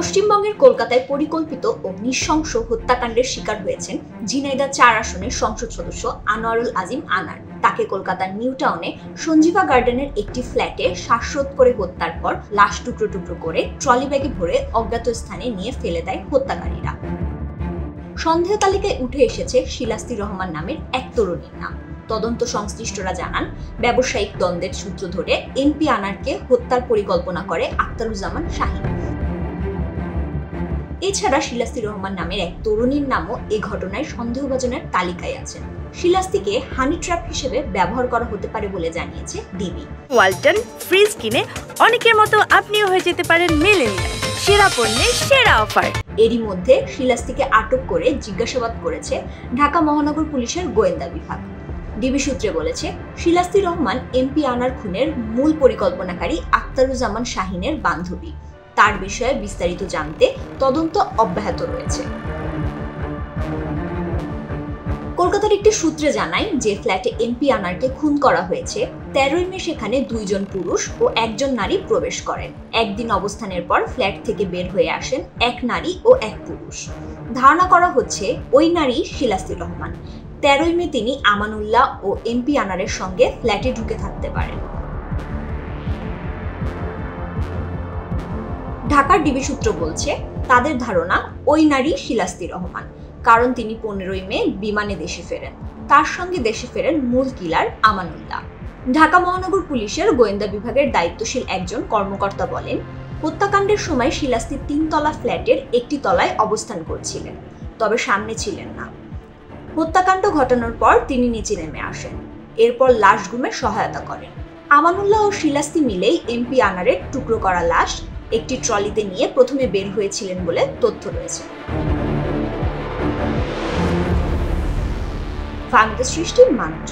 পশ্চিমবঙ্গের কলকাতায় পরিকল্পিত ও নৃশংস হত্যাকাণ্ডের শিকার হয়েছেন ঝিনাইদহ ৪ আসনের সংসদ সদস্য আনোয়ারুল আজিম আনার। তাকে কলকাতার নিউ টাউনে সঞ্জীবা গার্ডেনের একটি ফ্ল্যাটে শ্বাসরোধ করে হত্যার পর লাশ টুকরো টুকরো করে ট্রলি ব্যাগে ভরে অজ্ঞাত স্থানে নিয়ে ফেলে দেয় হত্যাকারীরা। সন্দেহ তালিকায় উঠে এসেছে শিলাস্তি রহমান নামের এক তরুণীর নাম। তদন্ত সংশ্লিষ্টরা জানান, ব্যবসায়িক দ্বন্দ্বের সূত্র ধরে এমপি আনারকে হত্যার পরিকল্পনা করে আখতারুজ্জামান শাহীন। এছাড়া শিলাস্তি রহমান নামের এক তরুণীর নামও এ ঘটনায় সন্দেহভাজনের তালিকায় আছেন। শিলাস্তিকে হানি ট্র্যাপ হিসেবে ব্যবহার করা হতে পারে বলে জানিয়েছে ডিবি। ওয়ালটন ফ্রিজ কিনে অনেকের মতো আপনিও হয়ে যেতে পারেন মিলেনিয়াল। সেরা পণ্যের সেরা অফার। এরই মধ্যে শিলাস্তিকে আটক করে জিজ্ঞাসাবাদ করেছে ঢাকা মহানগর পুলিশের গোয়েন্দা বিভাগ। ডিবি সূত্রে বলেছে, শিলাস্তি রহমান এমপি আনার খুনের মূল পরিকল্পনাকারী আখতারুজ্জামান শাহীনের বান্ধবী। তার বিষয়ে বিস্তারিত জানতে তদন্ত অব্যাহত রয়েছে। কলকাতার একটি সূত্রে জানায় যে ফ্ল্যাটে এমপি আনারকে খুন করা হয়েছে ১৩ই মে সেখানে ২ জন পুরুষ ও ১ জন নারী প্রবেশ করেন। একদিন অবস্থানের পর ফ্ল্যাট থেকে বের হয়ে আসেন এক নারী ও এক পুরুষ। ধারণা করা হচ্ছে ওই নারী শিলাস্তি রহমান। ১৩ই মে তিনি আমানুল্লাহ ও এমপি আনারের সঙ্গে ফ্ল্যাটে ঢুকে থাকতে পারেন। ঢাকার ডিবি সূত্র বলছে, তাদের ধারণা ওই নারী শিলাস্তি রহমান, কারণ তিনি ১৫ই মে বিমানে দেশে ফেরেন। তার সঙ্গে দেশে ফেরেন মূল কিলার আমানুল্লাহ। ঢাকা মহানগর পুলিশের গোয়েন্দা বিভাগের দায়িত্বশীল একজন কর্মকর্তা বলেন, হত্যাকাণ্ডের সময় শিলাস্তি ৩ তলা ফ্ল্যাটের একটি তলায় অবস্থান করছিলেন, তবে সামনে ছিলেন না। হত্যাকাণ্ড ঘটানোর পর তিনি নিচে নেমে আসেন, এরপর লাশ গুমে সহায়তা করেন। আমানুল্লাহ ও শিলাস্তি মিলেই এমপি আনারের টুকরো করা লাশ একটি ট্রলিতে নিয়ে প্রথমে বের হয়েছিলেন বলে তথ্য রয়েছে। ফাহমিদা সৃষ্টির মানুষ।